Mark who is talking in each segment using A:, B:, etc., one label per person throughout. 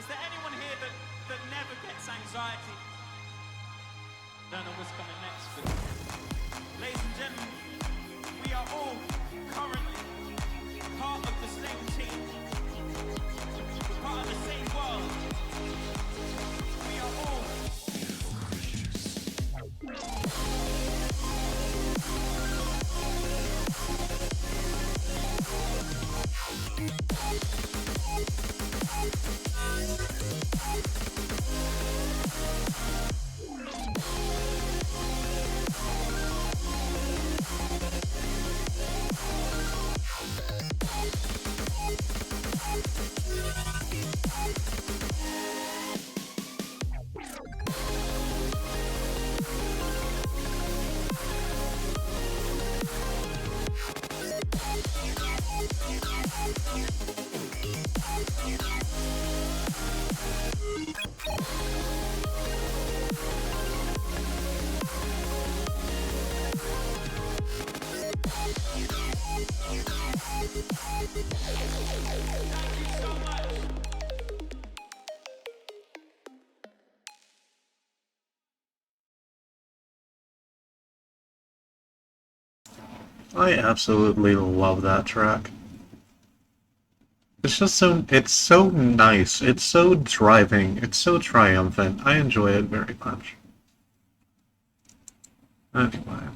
A: Is there anyone here that never gets anxiety? Don't know what's coming next, but ladies and gentlemen, we are all currently part of the same team. We're part of the same world. We are all
B: I absolutely love that track. It's so nice. It's so driving. It's so triumphant. I enjoy it very much. Anyway,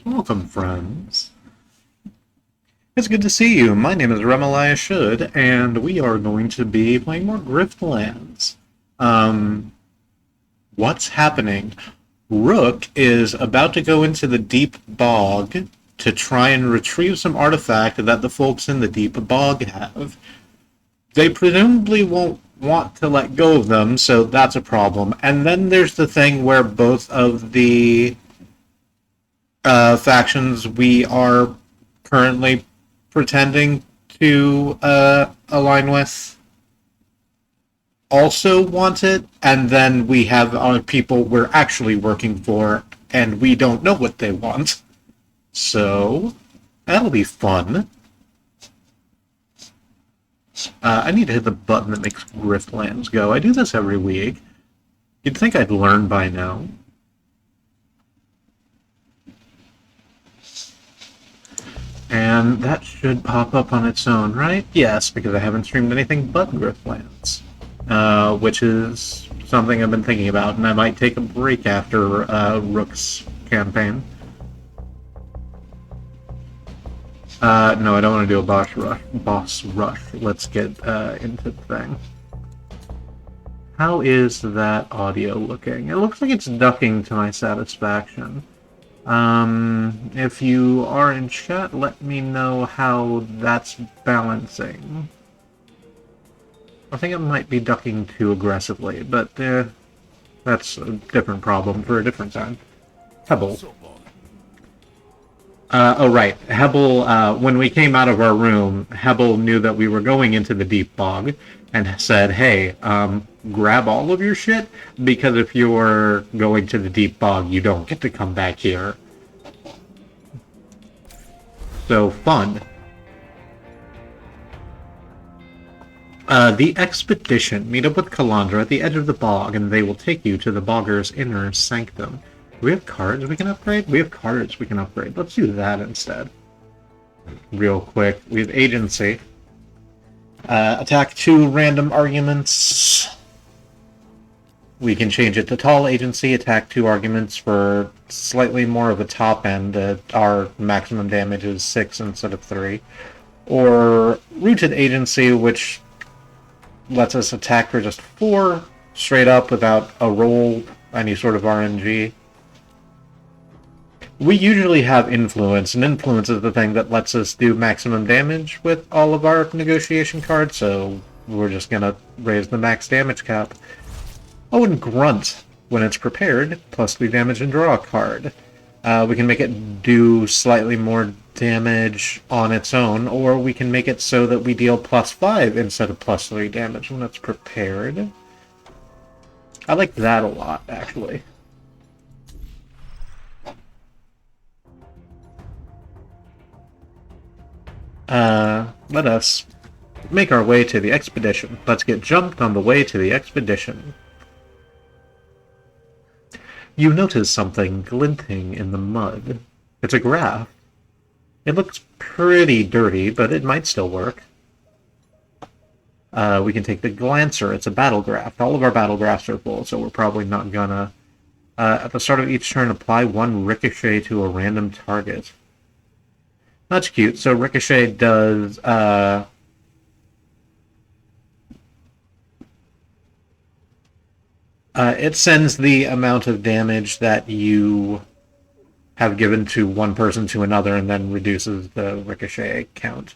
B: welcome, friends. It's good to see you. My name is Remmi Should, and we are going to be playing more Griftlands. What's happening? Rook is about to go into the deep bog to try and retrieve some artifact that the folks in the deep bog have. They presumably won't want to let go of them, so that's a problem. And then there's the thing where both of the factions we are currently pretending to align with also want it, and then we have our people we're actually working for, and we don't know what they want. So, that'll be fun. I need to hit the button that makes Griftlands go. I do this every week. You'd think I'd learn by now. And that should pop up on its own, right? Yes, because I haven't streamed anything but Griftlands. Which is something I've been thinking about, and I might take a break after Rook's campaign. No, I don't want to do a boss rush. Let's get into the thing. How is that audio looking? It looks like it's ducking to my satisfaction. If you are in chat, let me know how that's balancing. I think it might be ducking too aggressively, but that's a different problem for a different time. Hebel. Oh, right. Hebel, when we came out of our room, Hebel knew that we were going into the deep bog and said, hey, grab all of your shit, because if you're going to the deep bog, you don't get to come back here. So, fun. The expedition. Meet up with Kalandra at the edge of the bog, and they will take you to the bogger's inner sanctum. Do we have cards we can upgrade? We have cards we can upgrade. Let's do that instead. Real quick. We have agency. Attack 2 random arguments. We can change it to tall agency. Attack 2 arguments for slightly more of a top end. Our maximum damage is 6 instead of 3. Or rooted agency, which lets us attack for just 4 straight up without a roll, any sort of RNG. We usually have influence, and influence is the thing that lets us do maximum damage with all of our negotiation cards, so we're just gonna raise the max damage cap. Oh, and grunt, when it's prepared, plus 3 damage and draw a card. We can make it do slightly more damage on its own, or we can make it so that we deal plus 5 instead of plus 3 damage when it's prepared. I like that a lot, actually. Let us make our way to the expedition. Let's get jumped on the way to the expedition. You notice something glinting in the mud. It's a graph. It looks pretty dirty, but it might still work. We can take the Glancer. It's a battle graph. All of our battle graphs are full, so we're probably not gonna... at the start of each turn, apply 1 ricochet to a random target. That's cute. So ricochet does... it sends the amount of damage that you have given to one person to another and then reduces the ricochet count.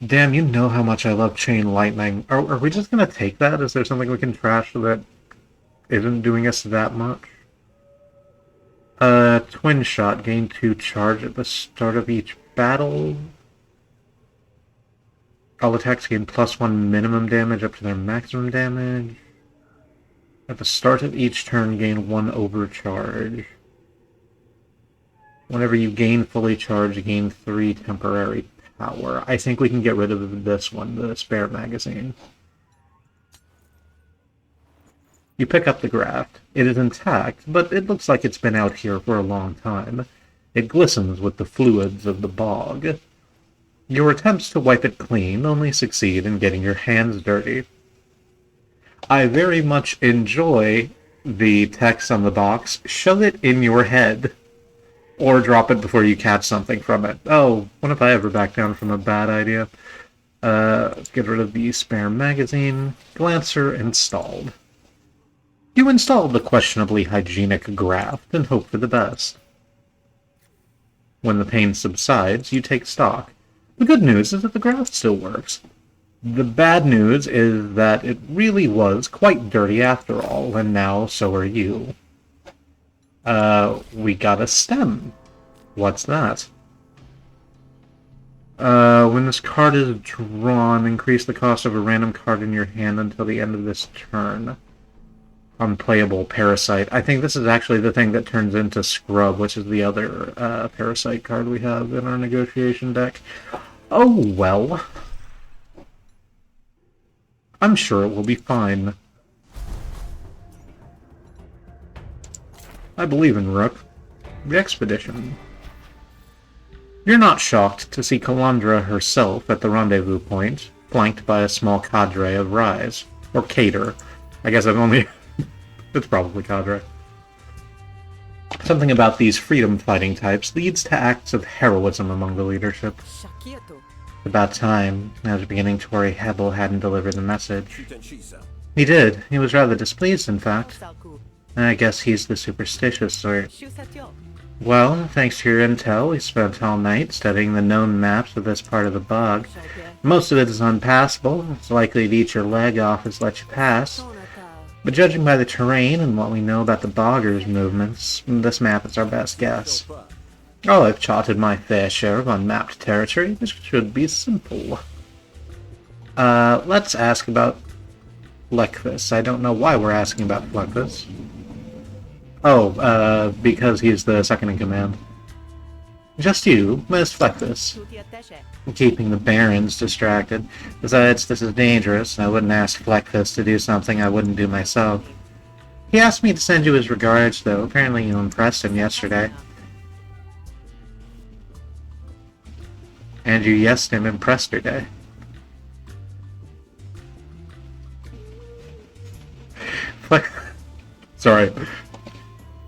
B: Damn, you know how much I love chain lightning. Are we just gonna take that? Is there something we can trash that isn't doing us that much? Twin shot. Gain 2 charge at the start of each battle. All attacks gain +1 minimum damage up to their maximum damage. At the start of each turn, gain 1 overcharge. Whenever you gain fully charged, gain 3 temporary power. I think we can get rid of this one, the spare magazine. You pick up the graph. It is intact, but it looks like it's been out here for a long time. It glistens with the fluids of the bog. Your attempts to wipe it clean only succeed in getting your hands dirty. I very much enjoy the text on the box. Shove it in your head. Or drop it before you catch something from it. Oh, when have I ever backed down from a bad idea? Let's get rid of the spare magazine. Glancer installed. You installed the questionably hygienic graft and hope for the best. When the pain subsides, you take stock. The good news is that the graft still works. The bad news is that it really was quite dirty after all, and now so are you. We got a stem. What's that? When this card is drawn, increase the cost of a random card in your hand until the end of this turn. Unplayable Parasite. I think this is actually the thing that turns into Scrub, which is the other Parasite card we have in our negotiation deck. Oh well. I'm sure it will be fine. I believe in Rook. The expedition. You're not shocked to see Calandra herself at the rendezvous point, flanked by a small cadre of Rise. Or Cater. I guess I've only... It's probably cadre. Something about these freedom-fighting types leads to acts of heroism among the leadership. About time. I was beginning to worry Hebel hadn't delivered the message. He did. He was rather displeased, in fact. I guess he's the superstitious sort. Well, thanks to your intel, we spent all night studying the known maps of this part of the bog. Most of it is unpassable. It's likely to eat your leg off as let you pass. But judging by the terrain and what we know about the boggers' movements, this map is our best guess. Oh, I've charted my fair share of unmapped territory. This should be simple. Let's ask about Fleckvis. I don't know why we're asking about Fleckvis. Oh, because he's the second in command. Just you, Miss Fleckvis. Keeping the Barons distracted. Besides, this is dangerous. I wouldn't ask Fleckvis to do something I wouldn't do myself. He asked me to send you his regards, though. Apparently you impressed him yesterday. And you yesed him impressed her day. Sorry.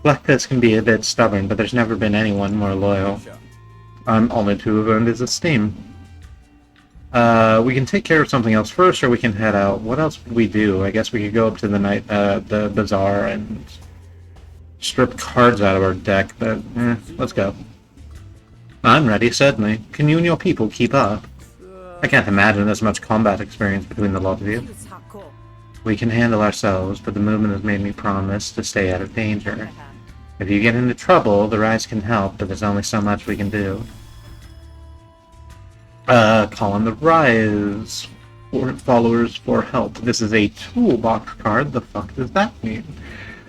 B: Fleckvis can be a bit stubborn, but there's never been anyone more loyal. I'm honored to have earned his esteem. We can take care of something else first, or we can head out. What else would we do? I guess we could go up to the bazaar and strip cards out of our deck, but let's go. I'm ready, certainly. Can you and your people keep up? I can't imagine there's much combat experience between the lot of you. We can handle ourselves, but the movement has made me promise to stay out of danger. If you get into trouble, the Rise can help, but there's only so much we can do. Call on the Rise followers for help. This is a toolbox card. The fuck does that mean?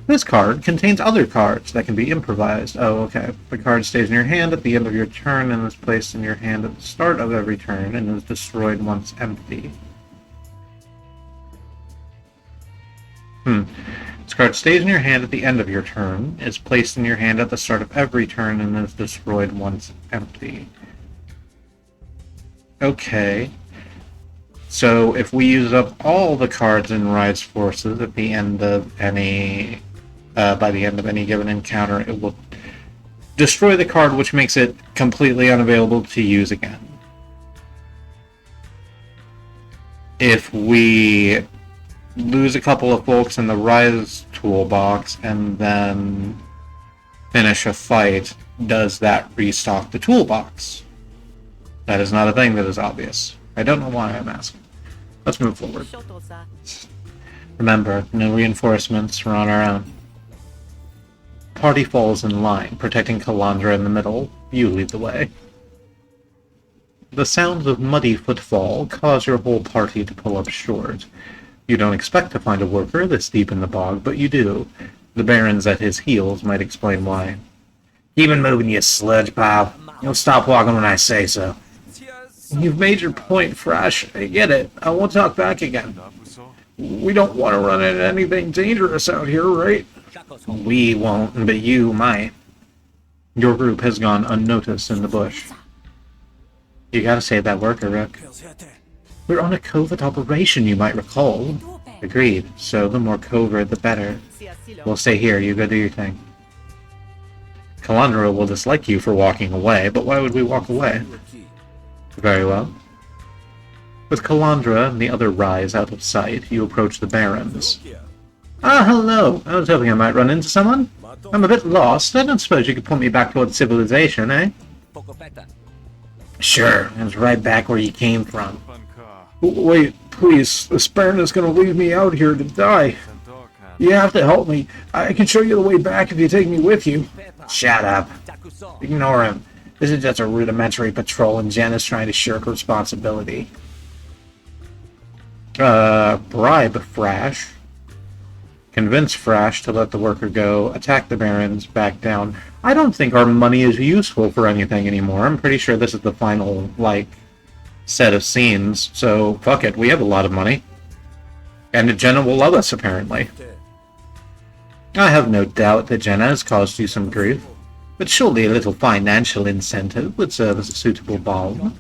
B: This card contains other cards that can be improvised. Oh, okay. The card stays in your hand at the end of your turn and is placed in your hand at the start of every turn and is destroyed once empty. This card stays in your hand at the end of your turn, is placed in your hand at the start of every turn, and is destroyed once empty. Okay. So if we use up all the cards in Ride's Forces at the end of any... by the end of any given encounter, it will destroy the card, which makes it completely unavailable to use again. If we lose a couple of folks in the Rise toolbox and then finish a fight, does that restock the toolbox? That is not a thing that is obvious. I don't know why I'm asking. Let's move forward. Remember, no reinforcements, we're on our own. Party falls in line, protecting Calandra in the middle. You lead the way. The sounds of muddy footfall cause your whole party to pull up short. You don't expect to find a worker this deep in the bog, but you do. The Baron's at his heels might explain why.
C: Keep it moving, you sludge pile. You'll stop walking when I say so.
B: You've made your point, Frash. I get it. I won't talk back again. We don't want to run into anything dangerous out here, right?
C: We won't, but you might.
B: Your group has gone unnoticed in the bush. You gotta save that worker, Rook. We're on a covert operation, you might recall. Agreed. So the more covert, the better. We'll stay here, you go do your thing. Calandra will dislike you for walking away, but why would we walk away? Very well. With Calandra and the other Rise out of sight, you approach the Barons. Ah, hello! I was hoping I might run into someone. I'm a bit lost. I don't suppose you could point me back towards civilization, eh?
C: Sure, it's right back where you came from.
B: Wait, please. The Spartan's gonna leave me out here to die. You have to help me. I can show you the way back if you take me with you.
C: Shut up. Ignore him. This is just a rudimentary patrol and Jen is trying to shirk responsibility.
B: Bribe Frash. Convince Frash to let the worker go, attack the Barons, back down. I don't think our money is useful for anything anymore. I'm pretty sure this is the final, set of scenes, so fuck it, we have a lot of money. And Jenna will love us, apparently. I have no doubt that Jenna has caused you some grief, but surely a little financial incentive would serve as a suitable balm.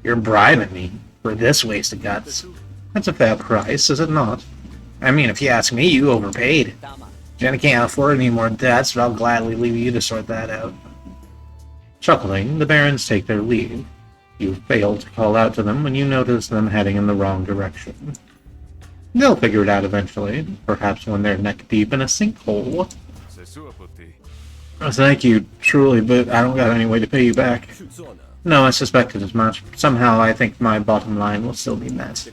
C: You're bribing me for this waste of guts.
B: That's a fair price, is it not?
C: I mean, if you ask me, you overpaid. Jenna can't afford any more debts, but I'll gladly leave you to sort that out.
B: Chuckling, the Barons take their leave. You fail to call out to them when you notice them heading in the wrong direction. They'll figure it out eventually, perhaps when they're neck-deep in a sinkhole. Thank you, truly, but I don't got any way to pay you back. No, I suspected as much. Somehow I think my bottom line will still be met.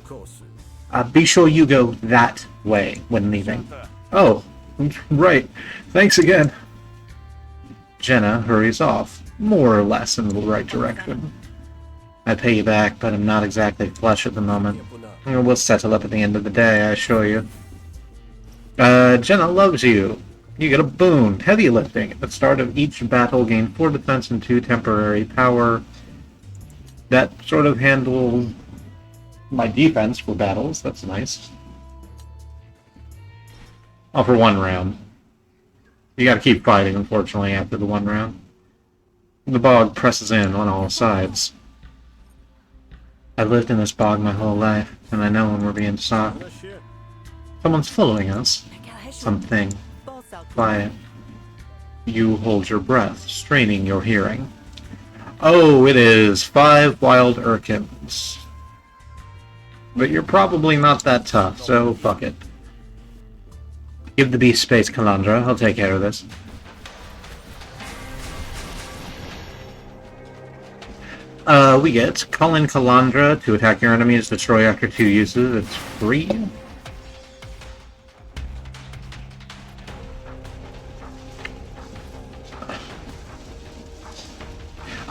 B: Be sure you go that way when leaving. Oh, right. Thanks again. Jenna hurries off, more or less in the right direction. I pay you back, but I'm not exactly flush at the moment. We'll settle up at the end of the day, I assure you. Jenna loves you. You get a boon. Heavy lifting. At the start of each battle, gain 4 defense and 2 temporary power. That sort of handles my defense for battles. That's nice. Oh, for 1 round. You gotta keep fighting, unfortunately, after the 1 round. The bog presses in on all sides. I've lived in this bog my whole life, and I know when we're being stalked. Someone's following us. Something. Quiet. You hold your breath, straining your hearing. Oh, it is 5 wild Urkins. But you're probably not that tough, so fuck it. Give the beast space, Calandra. I'll take care of this. We get call in Calandra to attack your enemies, destroy after 2 uses. It's free.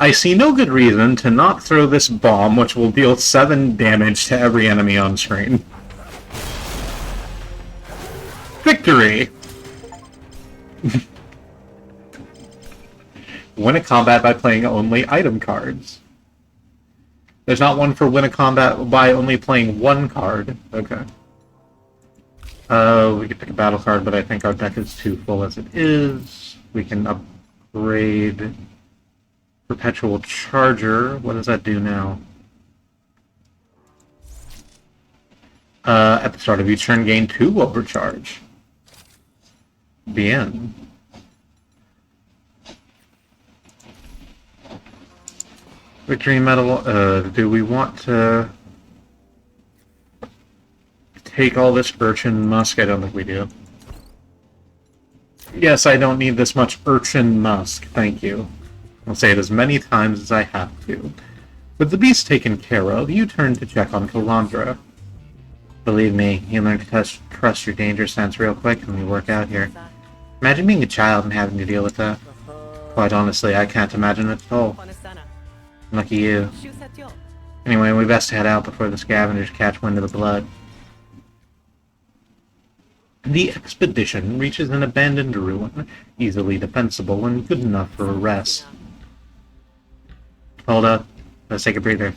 B: I see no good reason to not throw this bomb, which will deal 7 damage to every enemy on screen. Victory! Win a combat by playing only item cards. There's not one for win a combat by only playing one card. Okay. We could pick a battle card, but I think our deck is too full as it is. We can upgrade Perpetual Charger. What does that do now? At the start of each turn, gain 2 overcharge. Bien. Victory medal. Do we want to take all this urchin musk? I don't think we do. Yes, I don't need this much urchin musk. Thank you. I'll say it as many times as I have to. With the beast taken care of, you turn to check on Kalandra. Believe me, you learn to trust your danger sense real quick when we work out here. Imagine being a child and having to deal with that. Quite honestly, I can't imagine it at all. Lucky you. Anyway, we best head out before the scavengers catch wind of the blood. The expedition reaches an abandoned ruin, easily defensible and good enough for a rest. Hold up. Let's take a breather.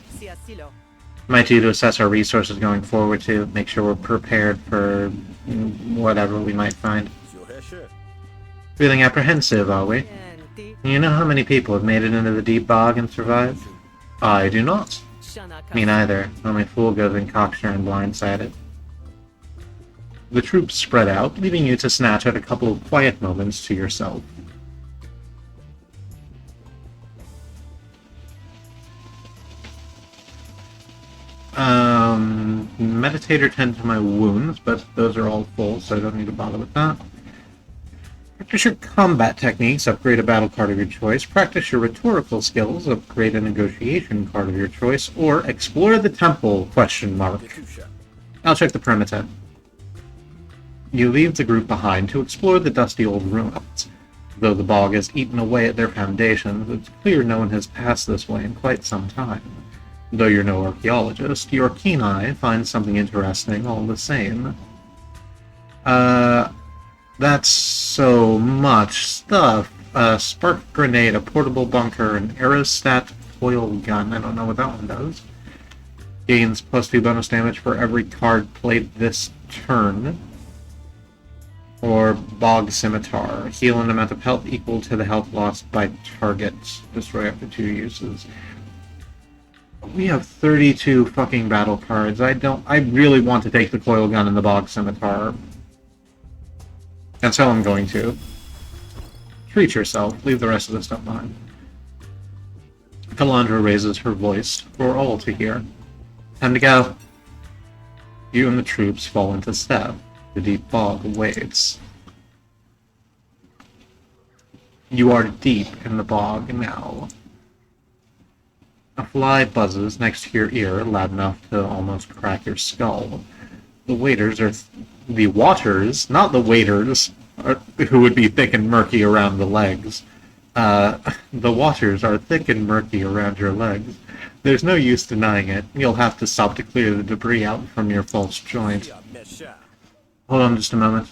B: Might do to assess our resources going forward to make sure we're prepared for whatever we might find. Feeling apprehensive, are we? You know how many people have made it into the deep bog and survived? I do not. Me neither. Only fool goes in cocksure and blindsided. The troops spread out, leaving you to snatch at a couple of quiet moments to yourself. Meditate or tend to my wounds, but those are all full, so I don't need to bother with that. Practice your combat techniques, upgrade a battle card of your choice. Practice your rhetorical skills, upgrade a negotiation card of your choice. Or explore the temple, ? I'll check the perimeter. You leave the group behind to explore the dusty old ruins. Though the bog has eaten away at their foundations, it's clear no one has passed this way in quite some time. Though you're no archaeologist, your keen eye finds something interesting all the same. That's so much stuff. A spark grenade, a portable bunker, an aerostat foil gun. I don't know what that one does. Gains +2 bonus damage for every card played this turn. Or bog scimitar. Heal an amount of health equal to the health lost by targets. Destroy after 2 uses. We have 32 fucking battle cards. I really want to take the coil gun and the bog scimitar. That's how I'm going to. Treat yourself. Leave the rest of the stuff behind. Kalandra raises her voice for all to hear. Time to go. You and the troops fall into step. The deep bog waits. You are deep in the bog now. A fly buzzes next to your ear, loud enough to almost crack your skull. The waters, not the waders, who would be thick and murky around the legs. The waters are thick and murky around your legs. There's no use denying it. You'll have to stop to clear the debris out from your false joint. Hold on just a moment.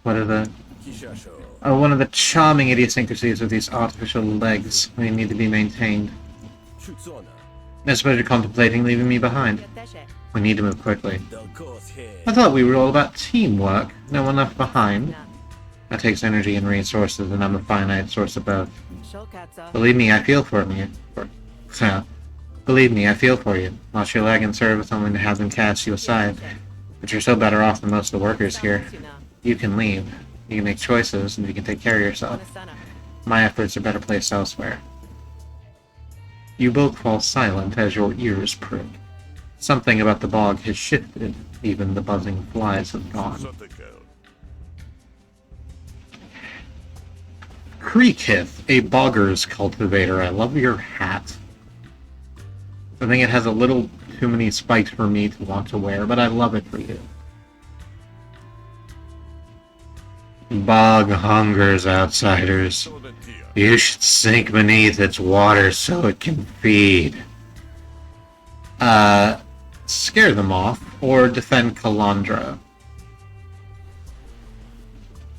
B: What is that? Oh, one of the charming idiosyncrasies of these artificial legs. They need to be maintained. I suppose you're contemplating leaving me behind. We need to move quickly. I thought we were all about teamwork. No one left behind. That takes energy and resources, and I'm a finite source of both. Believe me, I feel for you. Believe me, I feel for you. Lost your leg in service only to have them cast you aside. But you're so better off than most of the workers here. You can leave. You can make choices, and you can take care of yourself. My efforts are better placed elsewhere. You both fall silent as your ears prick. Something about the bog has shifted. Even the buzzing flies have gone. Creekith, a bogger's cultivator. I love your hat. I think it has a little too many spikes for me to want to wear, but I love it for you. Bog hungers outsiders. You should sink beneath its water so it can feed. Scare them off, or defend Kalandra.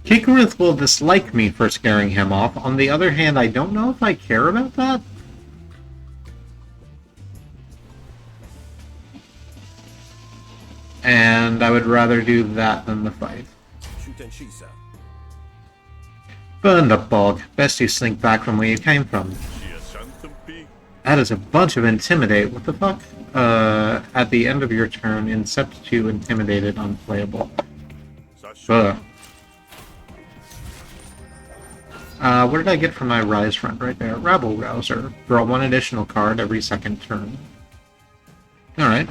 B: Kikarith will dislike me for scaring him off. On the other hand, I don't know if I care about that. And I would rather do that than the fight. Burned up bog. Best you slink back from where you came from. That is a bunch of intimidate. What the fuck? At the end of your turn, incept to intimidated unplayable. Ugh. What did I get from my Rise friend right there? Rabble Rouser. Draw one additional card every second turn. Alright.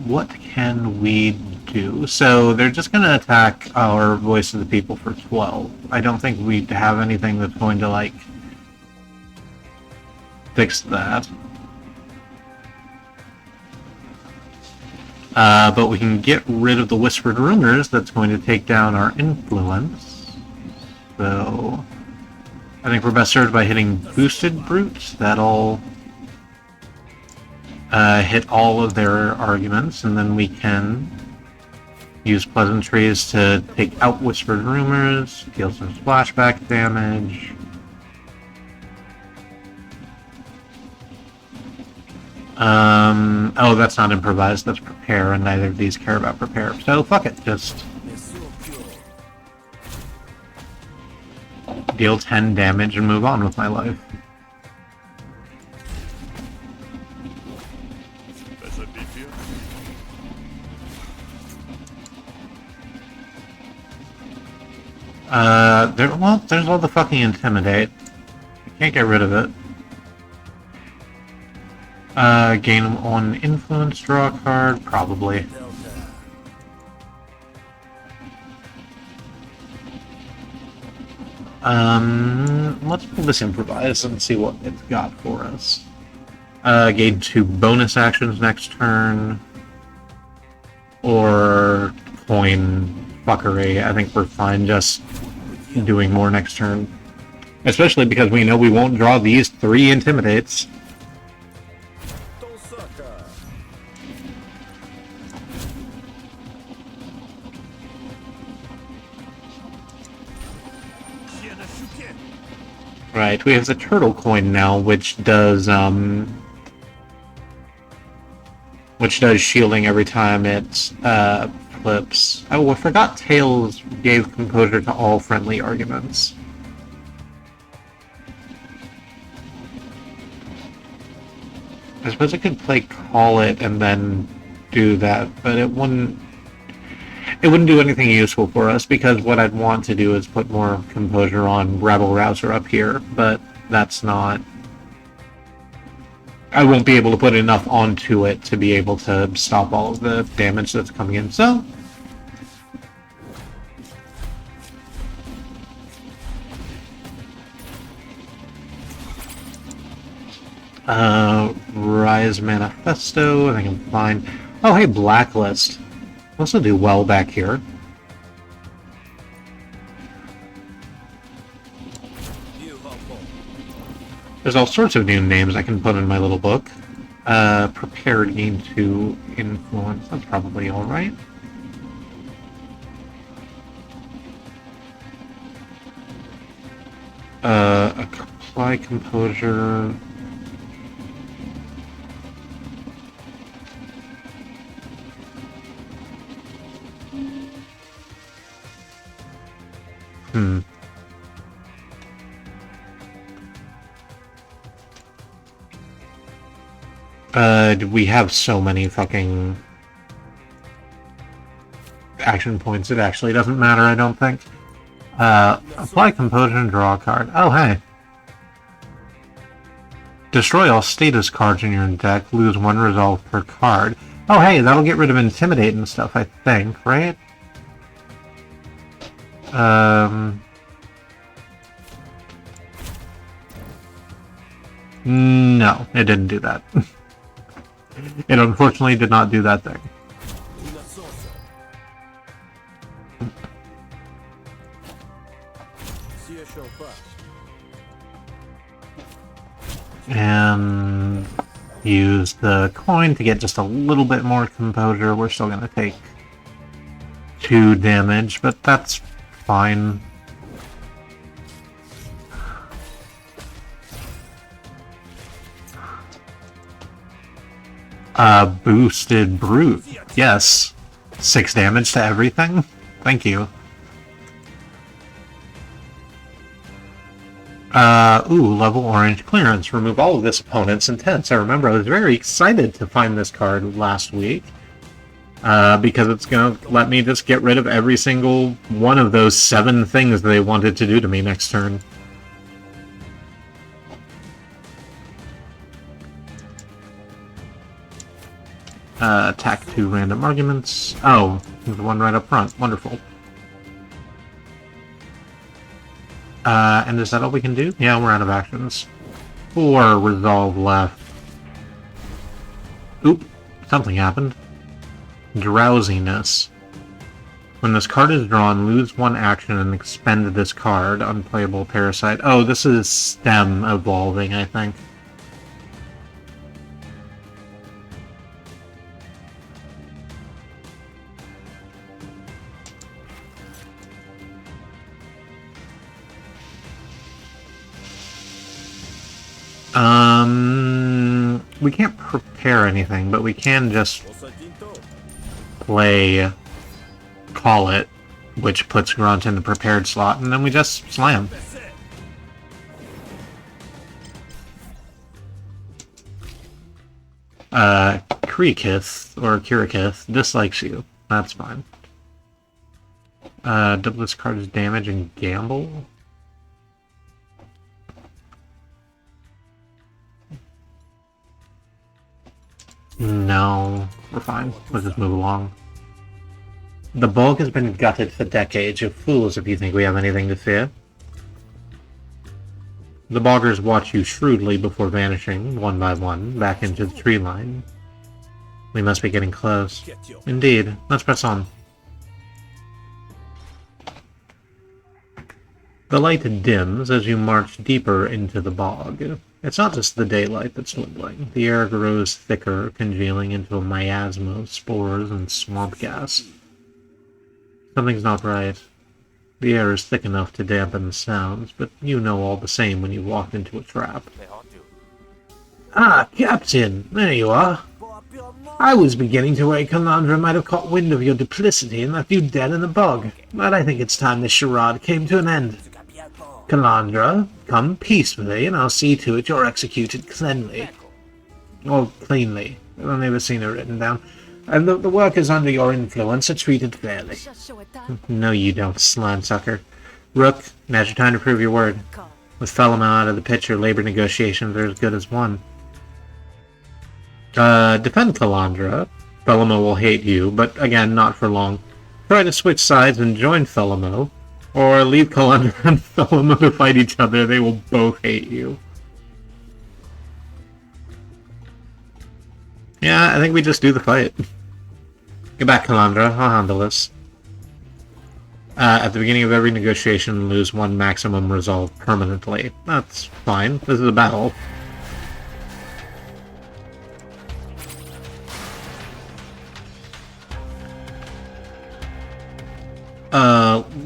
B: What can we do? So they're just going to attack our Voice of the People for 12. I don't think we have anything that's going to, like, fix that. But we can get rid of the Whispered Rumors that's going to take down our influence. So I think we're best served by hitting Boosted Brutes. That'll hit all of their arguments, and then we can use Pleasantries to take out Whispered Rumors, deal some splashback damage. Oh, that's not improvised, that's prepare, and neither of these care about prepare. So, fuck it, just deal 10 damage and move on with my life. There's all the fucking Intimidate. I can't get rid of it. Gain 1 influence, draw a card, probably. Let's pull this improvise and see what it's got for us. Gain 2 bonus actions next turn. Or coin fuckery. I think we're fine just doing more next turn. Especially because we know we won't draw these 3 Intimidates. Right, we have the turtle coin now, which does shielding every time it flips. Oh, I forgot Tails gave composure to all friendly arguments. I suppose I could play Call It and then do that, but it wouldn't do anything useful for us, because what I'd want to do is put more composure on Rabble Rouser up here, but that's not... I won't be able to put enough onto it to be able to stop all of the damage that's coming in, so... Rise Manifesto, I think I'm fine. Oh, hey, Blacklist. Also do well back here. There's all sorts of new names I can put in my little book. Prepared gain 2 influence. That's probably alright. Apply composure. We have so many fucking action points, it actually doesn't matter, I don't think. Apply composure and draw a card. Oh, hey. Destroy all status cards in your deck, lose 1 resolve per card. Oh, hey, that'll get rid of Intimidate and stuff, I think, right? No, it didn't do that. It unfortunately did not do that thing. And use the coin to get just a little bit more composure. We're still gonna take 2 damage, but that's fine. Boosted Brute. Yes. 6 damage to everything? Thank you. Ooh, level orange clearance. Remove all of this opponent's intents. I remember I was very excited to find this card last week. Because it's gonna let me just get rid of every single one of those 7 things they wanted to do to me next turn. Attack 2 random arguments. Oh, there's one right up front. Wonderful. And is that all we can do? Yeah, we're out of actions. 4 resolve left. Oop, something happened. Drowsiness. When this card is drawn, lose 1 action and expend this card. Unplayable parasite. Oh, this is stem evolving, I think. We can't prepare anything, but we can just play Call It, which puts Grunt in the prepared slot, and then we just slam. Kriekith, or Kirikith, dislikes you. That's fine. Double this card's damage and gamble? No, we're fine. Let's just move along. The bulk has been gutted for decades. You're fools if you think we have anything to fear. The boggers watch you shrewdly before vanishing, one by one, back into the tree line. We must be getting close. Indeed. Let's press on. The light dims as you march deeper into the bog. It's not just the daylight that's dwindling. The air grows thicker, congealing into a miasma of spores and swamp gas. Something's not right. The air is thick enough to dampen the sounds, but you know all the same when you walked into a trap. Ah, Captain! There you are! I was beginning to worry Calandra might have caught wind of your duplicity and left you dead in the bog, but I think it's time this charade came to an end. Calandra, come peacefully, and I'll see to it you're executed cleanly. Or cleanly. I've never seen it written down. And the workers under your influence are treated fairly. No, you don't, slime sucker. Rook, now's your time to prove your word. With Fellomo out of the picture, labor negotiations are as good as one. Defend Calandra. Fellomo will hate you, but again, not for long. Try to switch sides and join Fellomo. Or leave Calandra and Fellomo to fight each other, they will both hate you. Yeah, I think we just do the fight. Get back, Calandra. I'll handle this. At the beginning of every negotiation, lose 1 maximum resolve permanently. That's fine. This is a battle.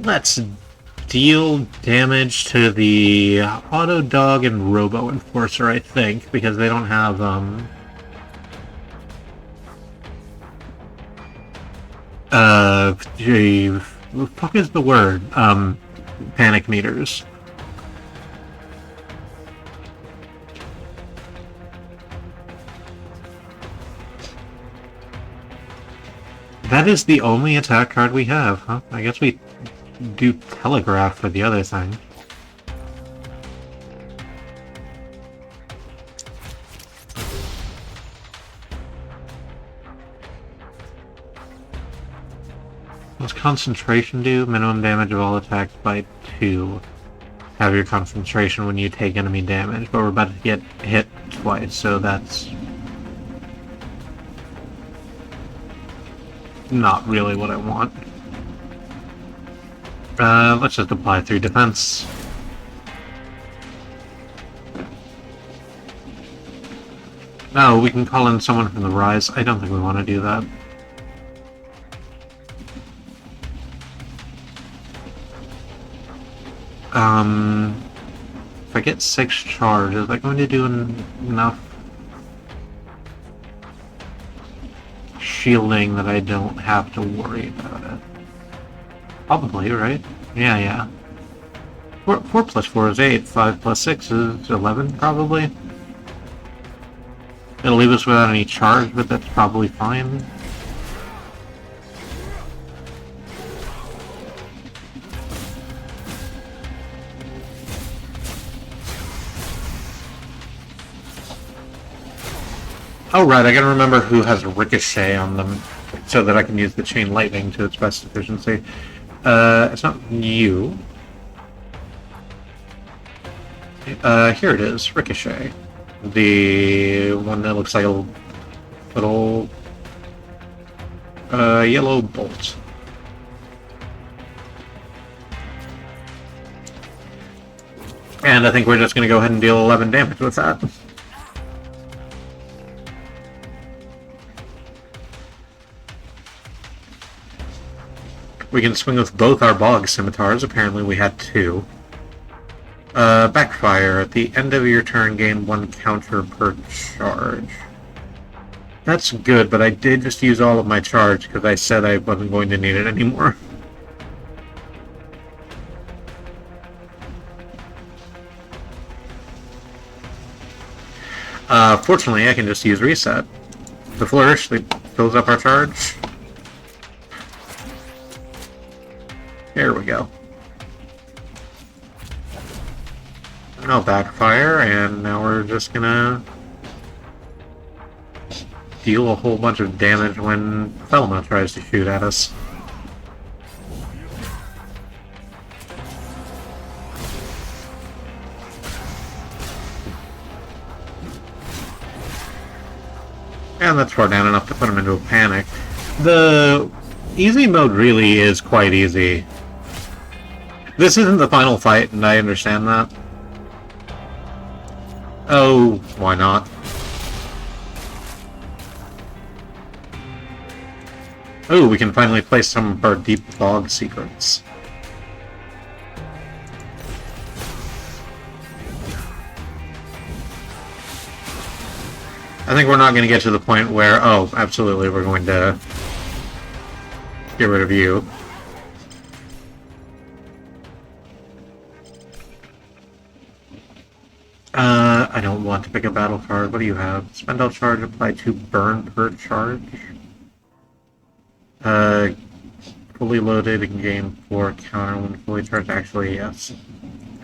B: Let's deal damage to the Auto Dog and Robo Enforcer, I think, because they don't have, gee, what the fuck is the word? Panic meters. That is the only attack card we have, huh? I guess we do Telegraph for the other thing. What's concentration do? Minimum damage of all attacks by 2. Have your concentration when you take enemy damage, but we're about to get hit twice, so that's not really what I want. Let's just apply 3 defense. No, we can call in someone from the Rise. I don't think we want to do that. If I get 6 charge, is that going to do enough shielding that I don't have to worry about it? Probably, right? Yeah. 4 plus 4 is 8. 5 plus 6 is 11, probably. It'll leave us without any charge, but that's probably fine. Oh right, I gotta remember who has Ricochet on them, so that I can use the Chain Lightning to its best efficiency. It's not you. Here it is, Ricochet. The one that looks like a little yellow bolt. And I think we're just gonna go ahead and deal 11 damage with that. We can swing with both our Bog Scimitars. Apparently we had 2. Backfire. At the end of your turn, gain 1 counter per charge. That's good, but I did just use all of my charge because I said I wasn't going to need it anymore. Fortunately, I can just use Reset. The Flourish fills up our charge. There we go. No backfire, and now we're just gonna deal a whole bunch of damage when Thelma tries to shoot at us. And that's far down enough to put him into a panic. The easy mode really is quite easy. This isn't the final fight, and I understand that. Oh, why not? Oh, we can finally place some of our deep bog secrets. I think we're not going to get to the point where, oh, absolutely, we're going to get rid of you. I don't want to pick a battle card. What do you have? Spend all charge, apply 2 burn per charge. Fully loaded and gain 4 counter when fully charged. Actually, yes.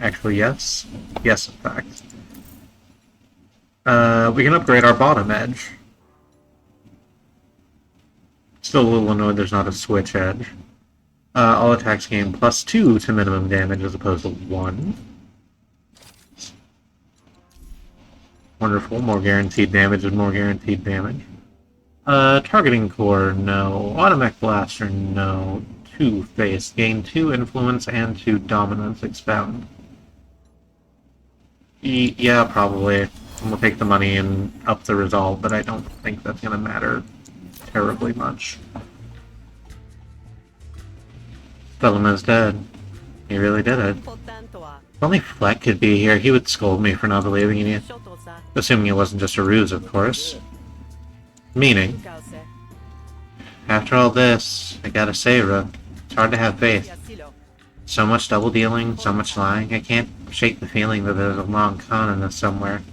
B: Actually, yes. Yes, in fact. We can upgrade our bottom edge. Still a little annoyed there's not a switch edge. All attacks gain +2 to minimum damage as opposed to 1. Wonderful. More guaranteed damage and more guaranteed damage. Targeting core, no. Automatic Blaster, no. 2 face. Gain 2 influence and 2 dominance expound. Yeah, probably. We'll take the money and up the resolve, but I don't think that's going to matter terribly much. Thelma's dead. He really did it. If only Fleck could be here, he would scold me for not believing in you. Assuming it wasn't just a ruse, of course. Meaning, after all this, I gotta say, Rook, it's hard to have faith. So much double dealing, so much lying, I can't shake the feeling that there's a long con in this somewhere.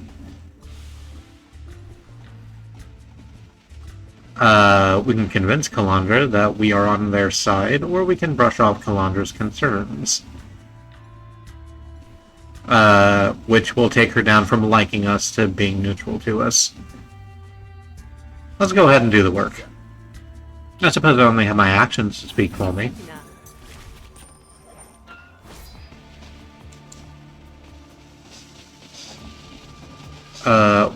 B: We can convince Calandra that we are on their side, or we can brush off Calandra's concerns. Which will take her down from liking us to being neutral to us. Let's go ahead and do the work. I suppose I only have my actions to speak for me.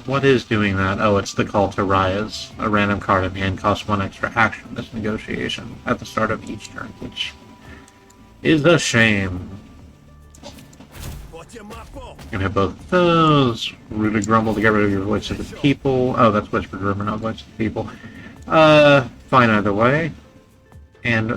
B: What is doing that? Oh, it's the call to Rise. A random card in hand costs 1 extra action this negotiation at the start of each turn, which is a shame. Gonna hit both of those. Rooted Grumble to get rid of your voice of the people. Oh, that's Whispered Rumor, not voice of the people. Fine either way. And,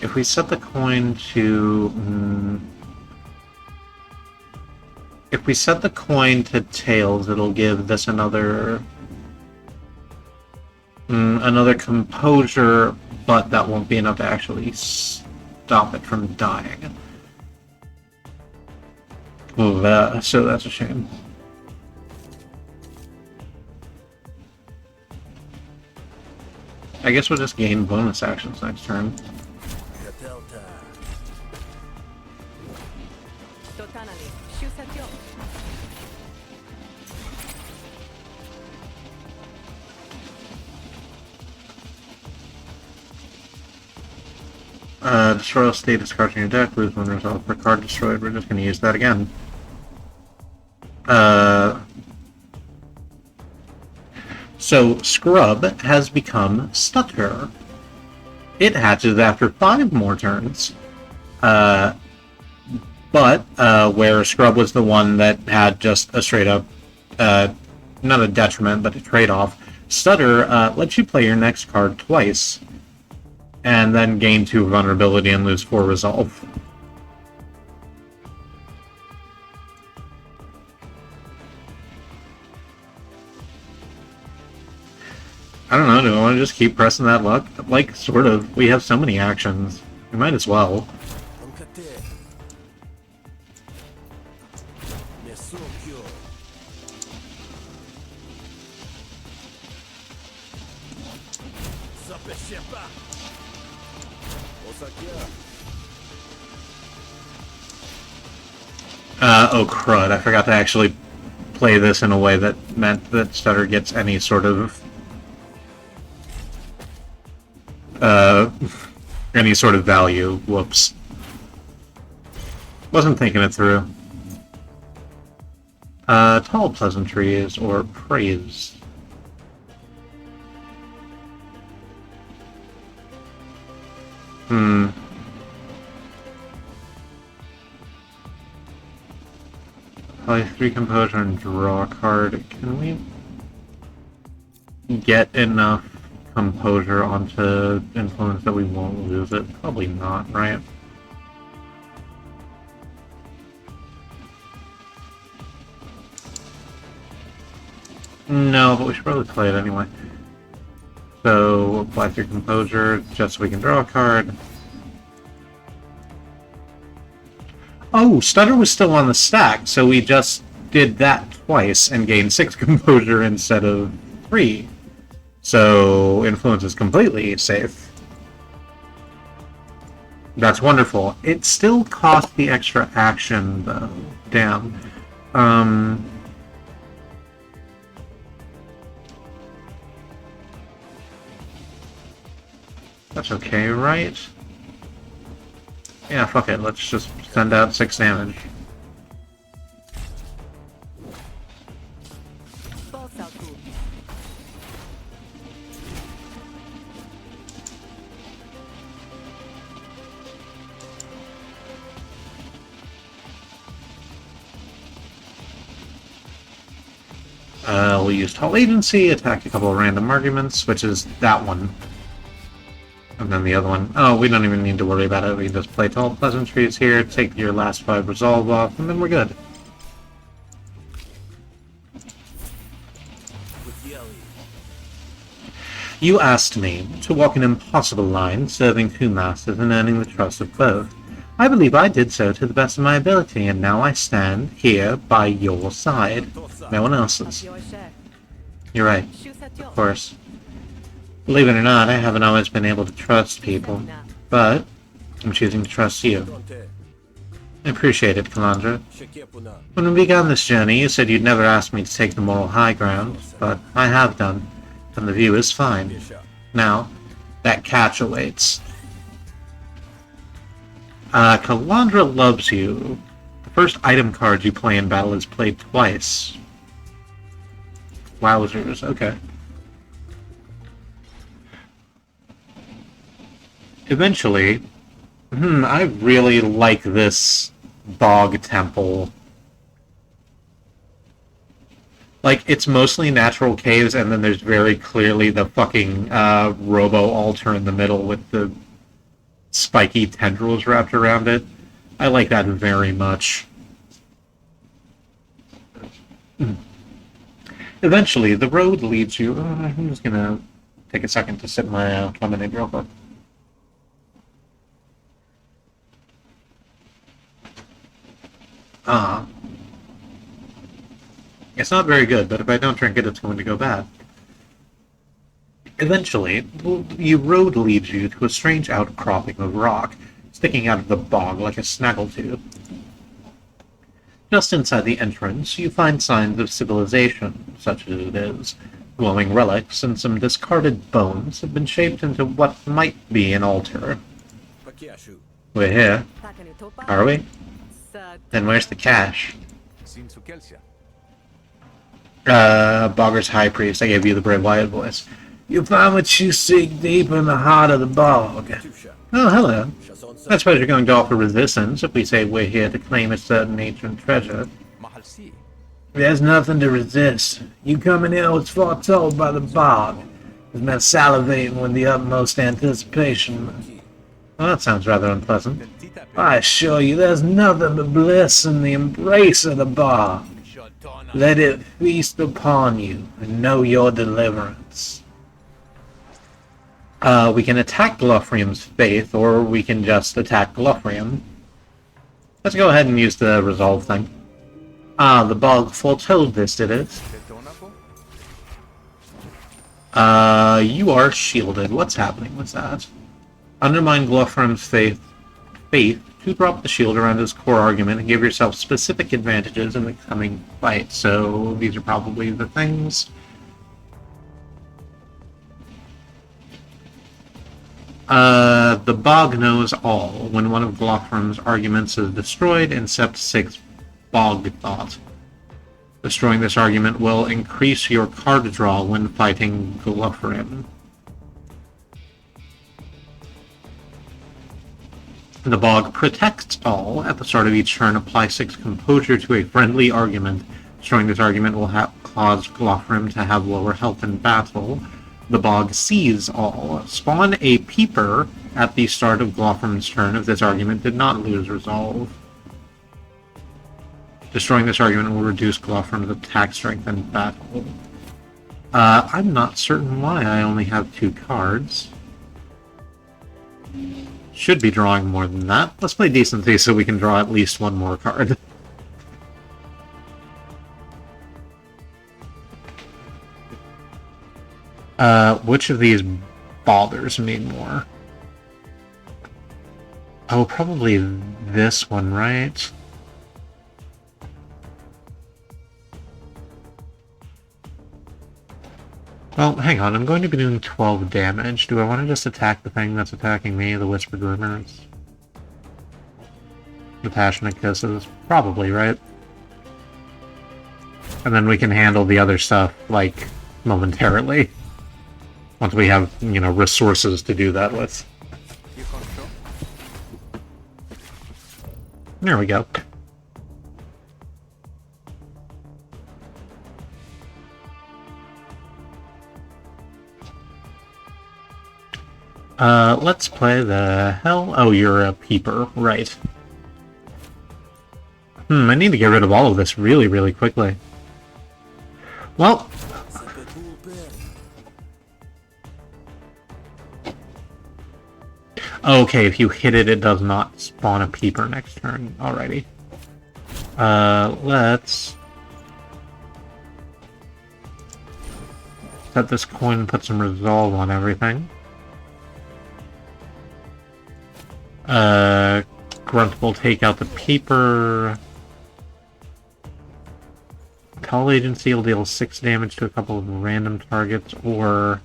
B: if we set the coin to... if we set the coin to tails, it'll give this another... another composure, but that won't be enough to actually stop it from dying. So that's a shame. I guess we'll just gain bonus actions next turn. Destroy all status cards in your deck, lose one result per card destroyed. We're just going to use that again. So, Scrub has become Stutter. It hatches after 5 more turns. But, where Scrub was the one that had just a straight up, not a detriment, but a trade-off, Stutter lets you play your next card twice, and then gain 2 vulnerability and lose 4 resolve. I don't know, do I want to just keep pressing that luck? Like, sort of. We have so many actions. We might as well. Oh crud, I forgot to actually play this in a way that meant that Stutter gets any sort of value. Whoops. Wasn't thinking it through. Tall pleasantries or praise. Play 3 composure and draw a card. Can we get enough composure onto influence that we won't lose it? Probably not, right? No, but we should probably play it anyway. So, apply 3 composure just so we can draw a card. Oh, Stutter was still on the stack, so we just did that twice and gained 6 composure instead of 3. So, influence is completely safe. That's wonderful. It still cost the extra action, though. Damn. That's okay, right? Yeah, fuck it. Let's just send out 6 damage. We'll use Tall Agency, attack a couple of random arguments, which is that one. And then the other one. Oh, we don't even need to worry about it. We can just play Tall Pleasantries here, take your last 5 resolve off, and then we're good. You asked me to walk an impossible line, serving 2 masters and earning the trust of both. I believe I did so to the best of my ability, and now I stand here by your side. No one else's. You're right, of course. Believe it or not, I haven't always been able to trust people, but I'm choosing to trust you. I appreciate it, Calandra. When we began this journey, you said you'd never ask me to take the moral high ground, but I have done, and the view is fine. Now, that catch awaits. Calandra loves you. The First item card you play in battle is played twice. Wowzers, okay. Eventually, I really like this bog temple. Like, it's mostly natural caves, and then there's very clearly the fucking robo-altar in the middle with the spiky tendrils wrapped around it. I like that very much. Eventually, the road leads you... I'm just gonna take a second to sip my lemonade real quick. It's not very good, but if I don't drink it, it's going to go bad. Eventually, the road leads you to a strange outcropping of rock, sticking out of the bog like a snaggletooth. Just inside the entrance, you find signs of civilization, such as it is. Glowing relics and some discarded bones have been shaped into what might be an altar. We're here, are we? Then where's the cash? Bogger's High Priest, I gave you the Bray Wyatt voice.
C: You find what you seek deep in the heart of the bog.
B: Oh, hello. I suppose you're going to offer resistance if we say we're here to claim a certain ancient treasure.
C: There's nothing to resist. You coming here was foretold by the bog. It's been salivating with the utmost anticipation.
B: Well, that sounds rather unpleasant.
C: I assure you, there's nothing but bliss in the embrace of the bog. Let it feast upon you and know your deliverance.
B: We can attack Glufrium's faith, or we can just attack Glufrium. Let's go ahead and use the resolve thing. The bog foretold this, did it? You are shielded. What's happening with that? Undermine Glufrium's faith to drop the shield around his core argument and give yourself specific advantages in the coming fight. So these are probably the things. The bog knows all. When one of Glufrium's arguments is destroyed, incept 6 bog thought. Destroying this argument will increase your card draw when fighting Glufrium. The bog protects all. At the start of each turn, apply 6 composure to a friendly argument. Destroying this argument will cause Glufrium to have lower health in battle. The bog sees all. Spawn a peeper at the start of Glufrium's turn if this argument did not lose resolve. Destroying this argument will reduce Glufrium's attack strength in battle. I'm not certain why I only have 2 cards. Should be drawing more than that. Let's play Decency so we can draw at least 1 more card. Which of these bothers me more? Oh, probably this one, right? Well, hang on, I'm going to be doing 12 damage. Do I want to just attack the thing that's attacking me, the Whispered Rumors? The Passionate Kisses? Probably, right? And then we can handle the other stuff, like, momentarily. Once we have, you know, resources to do that with. There we go. Let's play the hell... Oh, you're a peeper, right. I need to get rid of all of this really, really quickly. Well... Okay, if you hit it, it does not spawn a peeper next turn. Alrighty. Let's... set this coin and put some resolve on everything. Grunt will take out the paper. Call Agency will deal 6 damage to a couple of random targets, or...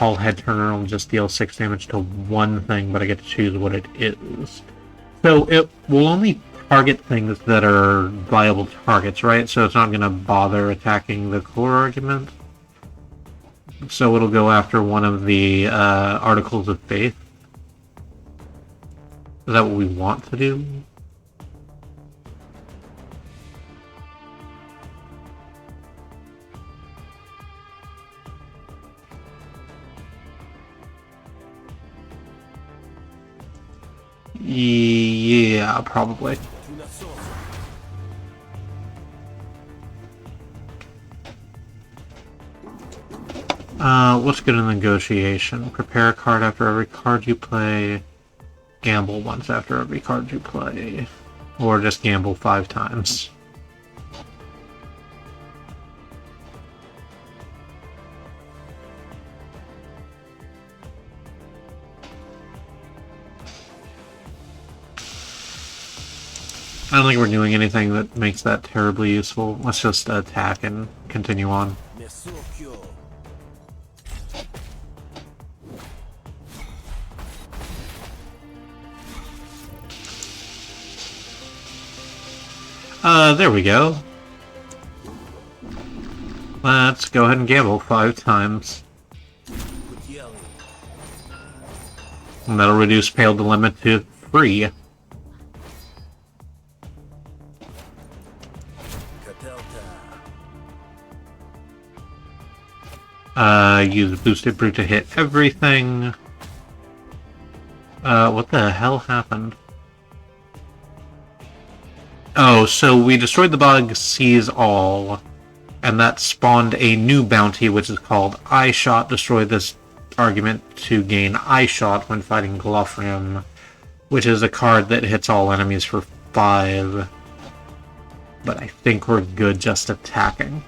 B: tall head turner will just deal 6 damage to one thing, but I get to choose what it is. So it will only target things that are viable targets, right? So it's not going to bother attacking the core argument. So it'll go after one of the Articles of Faith. Is that what we want to do? Yeah, probably. What's good in negotiation? Prepare a card after every card you play. Gamble once after every card you play. Or just gamble 5 times. I don't think we're doing anything that makes that terribly useful. Let's just attack and continue on. There we go. Let's go ahead and gamble 5 times. And that'll reduce Pale Dilemma to 3. Use Boosted Brute to hit everything. What the hell happened? Oh, so we destroyed the bug, seize all, and that spawned a new bounty, which is called Eye Shot. Destroy this argument to gain Eye Shot when fighting Glufrim, which is a card that hits all enemies for 5. But I think we're good just attacking.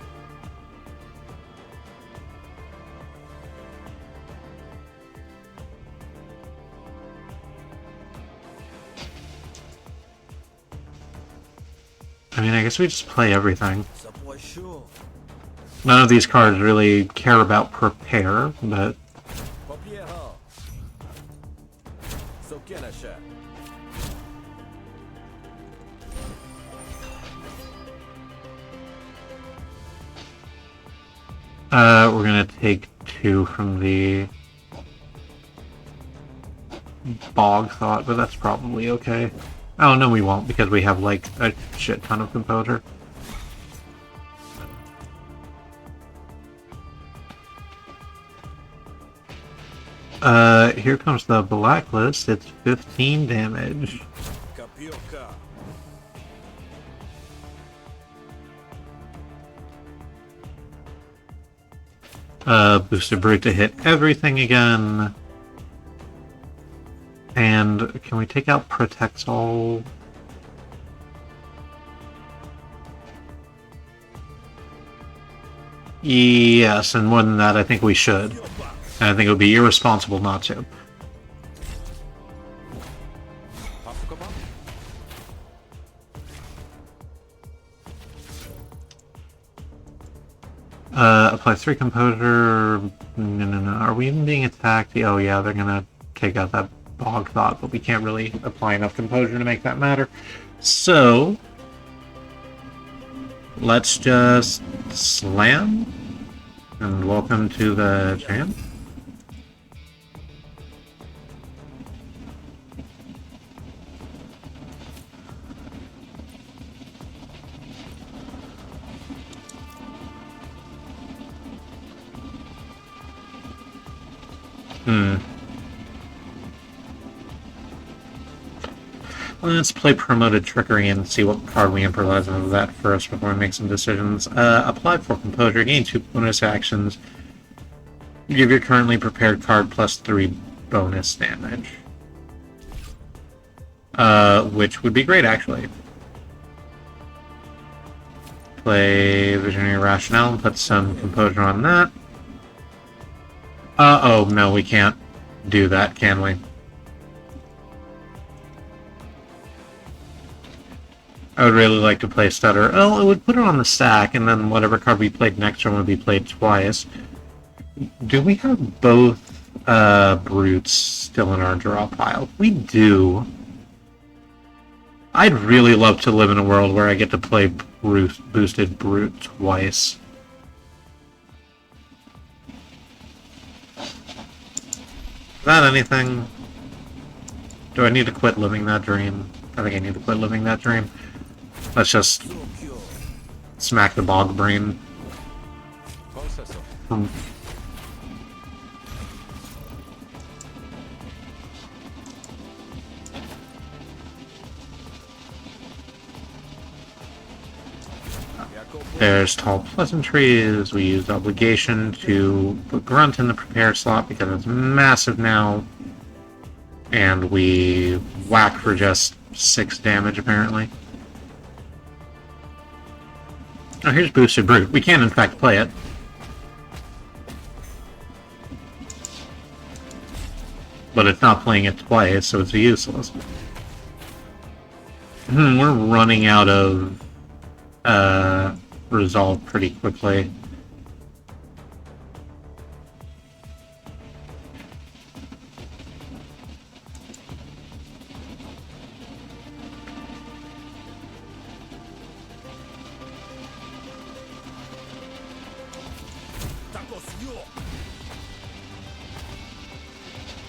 B: I mean, I guess we just play everything. None of these cards really care about prepare, but... we're gonna take 2 from the Bog Thought, but that's probably okay. Oh, no we won't, because we have, like, a shit ton of Composure. Here comes the Blacklist. It's 15 damage. Boosted Brute to hit everything again. And can we take out Protects All? Yes, and more than that, I think we should. And I think it would be irresponsible not to. Apply 3 Composure. No. Are we even being attacked? Oh yeah, they're gonna take out that Bog Thought, but we can't really apply enough Composure to make that matter. So, let's just slam. And welcome to the jam. Let's play Promoted Trickery and see what card we improvise out of that first before we make some decisions. Apply for Composure, gain 2 bonus actions. Give your currently prepared card plus 3 bonus damage. Which would be great, actually. Play Visionary Rationale and put some Composure on that. Oh, no, we can't do that, can we? I would really like to play Stutter. Oh, it would put it on the stack, and then whatever card we played next turn would be played twice. Do we have both brutes still in our draw pile? We do. I'd really love to live in a world where I get to play boosted brute twice. Is that anything? Do I need to quit living that dream? I think I need to quit living that dream. Let's just smack the bog brain. There's tall pleasantries. We used obligation to put grunt in the prepare slot because it's massive now. And we whack for just 6 damage apparently. Oh, here's boosted brute. We can in fact play it. But it's not playing it twice, so it's useless. We're running out of resolve pretty quickly.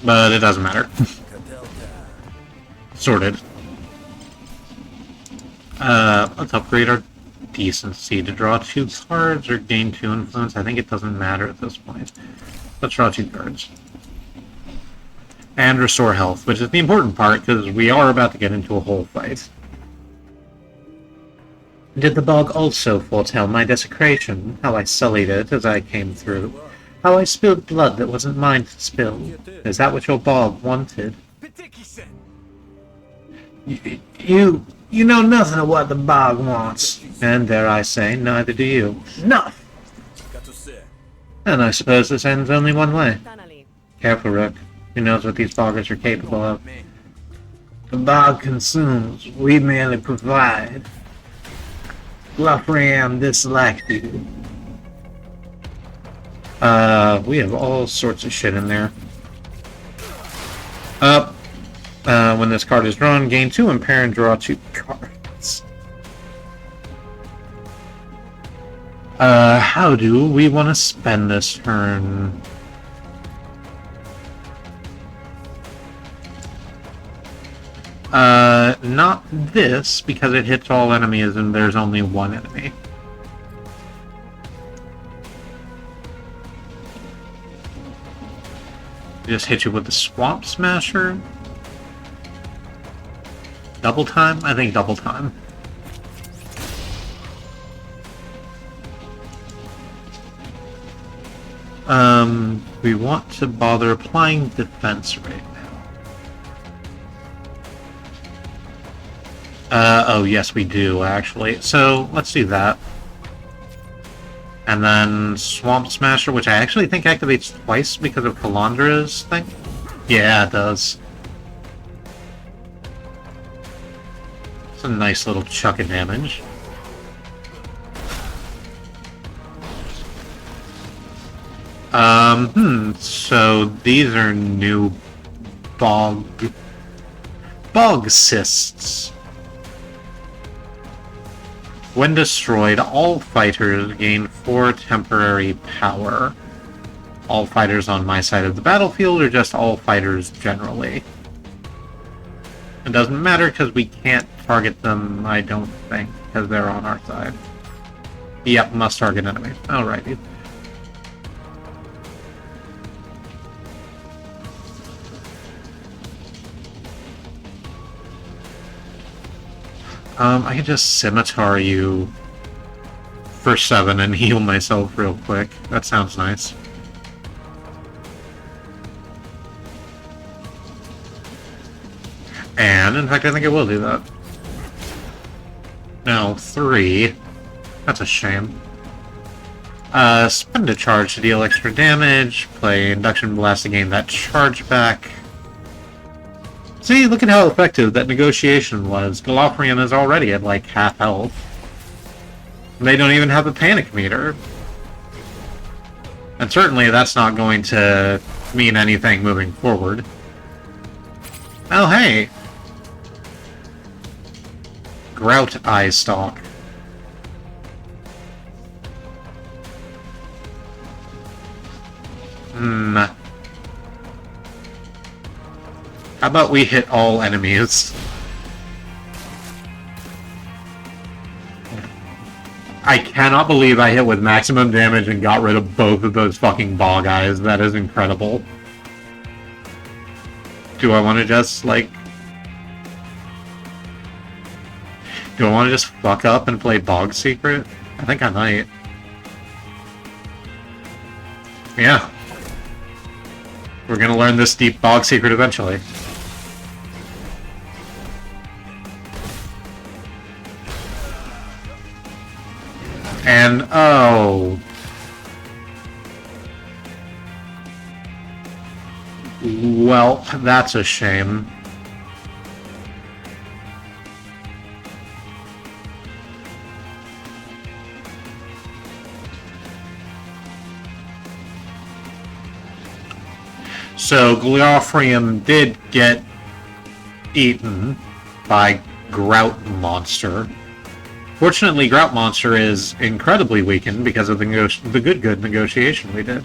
B: But it doesn't matter. Sorted. Let's upgrade our decency to draw 2 cards or gain 2 influence. I think it doesn't matter at this point. Let's draw 2 cards. And restore health, which is the important part because we are about to get into a whole fight. Did the bog also foretell my desecration? How I sullied it as I came through? How I spilled blood that wasn't mine to spill? Is that what your bog wanted?
C: You know nothing of what the bog wants.
B: And dare I say, neither do you.
C: Enough!
B: And I suppose this ends only one way. Careful, Rook. Who knows what these boggers are capable of?
C: The bog consumes, we merely provide. Griftlands disliked you.
B: We have all sorts of shit in there. When this card is drawn, gain 2 impair and draw 2 cards. How do we want to spend this turn? Not this, because it hits all enemies and there's only one enemy. Just hit you with the Swamp Smasher. Double time? I think double time. We want to bother applying defense right now. Oh yes we do, actually. So, let's do that. And then Swamp Smasher, which I actually think activates twice because of Kalandra's thing. Yeah, it does. It's a nice little chuck of damage. So these are new bog cysts. When destroyed, all fighters gain 4 temporary power. All fighters on my side of the battlefield, or just all fighters generally? It doesn't matter because we can't target them, I don't think, because they're on our side. Yep, must target enemies. Alrighty. I could just scimitar you for 7 and heal myself real quick. That sounds nice. And, in fact, I think I will do that. No, 3. That's a shame. Spend a charge to deal extra damage. Play Induction Blast to gain that charge back. See, look at how effective that negotiation was. Griftlands is already at like half health. They don't even have a panic meter. And certainly that's not going to mean anything moving forward. Oh, hey! Grout eye stalk. How about we hit all enemies? I cannot believe I hit with maximum damage and got rid of both of those fucking bog eyes. That is incredible. Do I want to just, like... Do I want to just fuck up and play Bog Secret? I think I might. Yeah. We're gonna learn this deep Bog Secret eventually. And, oh... Well, that's a shame. So, Gliofrium did get eaten by Grout Monster. Fortunately, Grout Monster is incredibly weakened because of the good negotiation we did.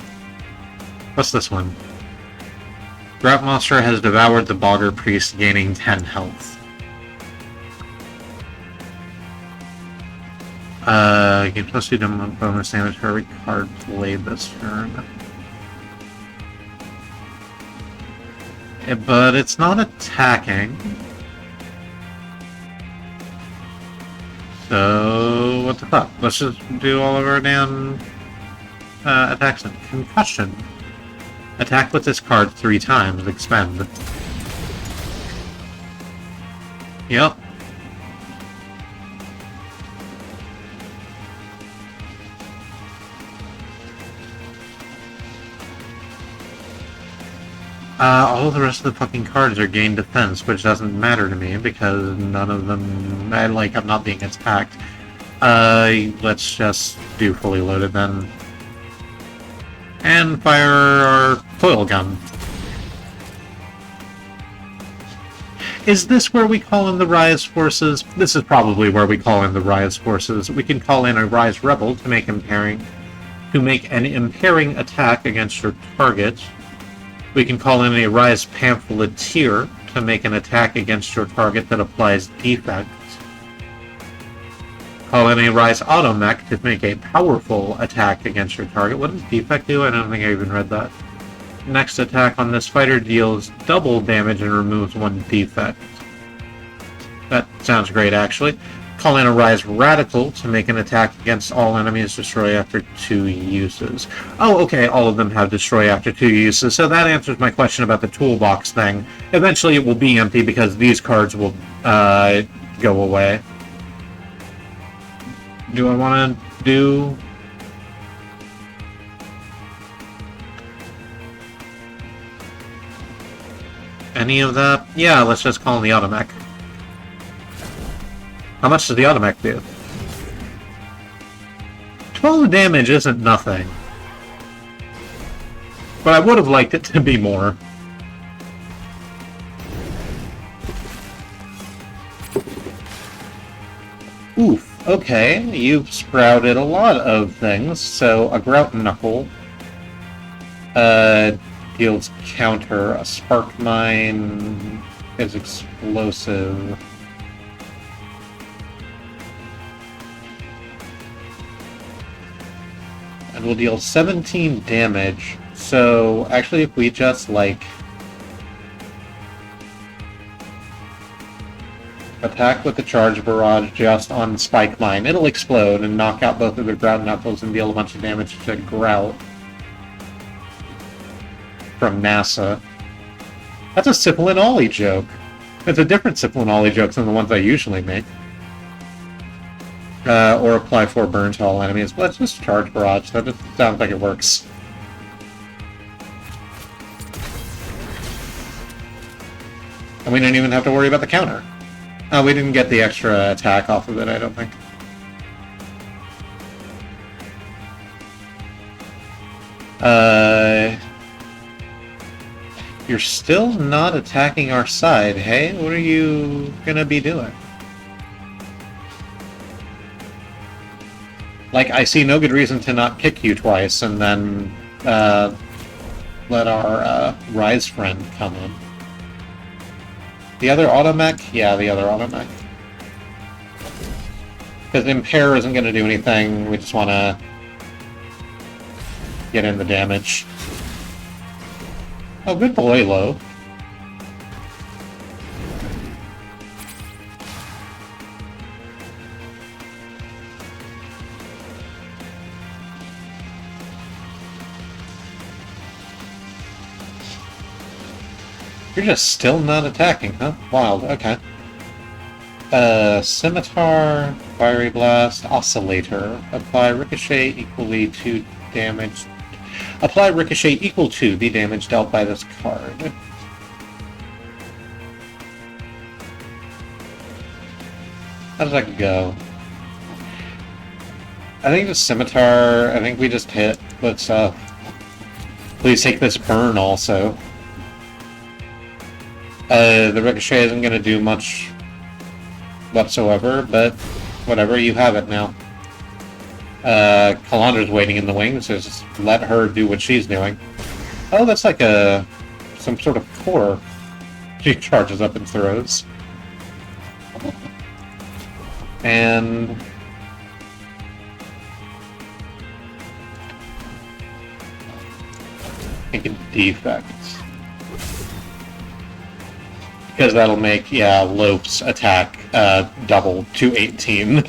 B: What's this one? Grout Monster has devoured the Bogger Priest, gaining 10 health. Gain plus 2 bonus damage for every card played this turn. But it's not attacking. So, what the fuck? Let's just do all of our damn attacks. Concussion. Attack with this card 3 times. Expend. Yep. All of the rest of the fucking cards are gain defense, which doesn't matter to me because none of them... I'm not being attacked. Let's just do fully loaded then. And fire our foil gun. Is this where we call in the Rise Forces? This is probably where we call in the Rise Forces. We can call in a Rise Rebel to make an impairing attack against your target. We can call in a Rise Pamphleteer to make an attack against your target that applies defect. Call in a Rise Automech to make a powerful attack against your target. What does defect do? I don't think I even read that. Next attack on this fighter deals double damage and removes 1 defect. That sounds great, actually. Call in a Rise Radical to make an attack against all enemies, destroy after 2 uses. Oh, okay, all of them have destroy after 2 uses, so that answers my question about the toolbox thing. Eventually it will be empty because these cards will go away. Do I want to do... any of that? Yeah, let's just call in the Automech. How much does the Automech do? 12 damage isn't nothing. But I would have liked it to be more. Oof, okay, you've sprouted a lot of things. So, a Grout Knuckle deals counter, a Spark Mine is explosive. And will deal 17 damage. So, actually, if we just, attack with the Charge Barrage just on Spike Mine, it'll explode and knock out both of the Grout Knuckles and deal a bunch of damage to Grout. From NASA. That's a Sipple and Ollie joke. It's a different Sipple and Ollie joke than the ones I usually make. Or apply 4 burn to all enemies. Let's just Charge Barrage. That just sounds like it works. And we didn't even have to worry about the counter. Oh, we didn't get the extra attack off of it, I don't think. You're still not attacking our side, hey? What are you gonna be doing? Like, I see no good reason to not kick you twice and then, let our, Rise friend come in. The other automech? Yeah, the other automech. Because Impair isn't gonna do anything, we just wanna get in the damage. Oh, good boy, Lo. You're just still not attacking, huh? Wild, okay. Scimitar, Fiery Blast, Oscillator. Apply Ricochet equally to damage. Apply Ricochet equal to the damage dealt by this card. How does that go? I think the Scimitar, I think we just hit. Let's, please take this burn also. The Ricochet isn't going to do much whatsoever, but whatever, you have it now. Calandra's waiting in the wings, so just let her do what she's doing. Oh, that's like some sort of core she charges up and throws. And... make a defect. Because that'll make, yeah, Lope's attack double to 18.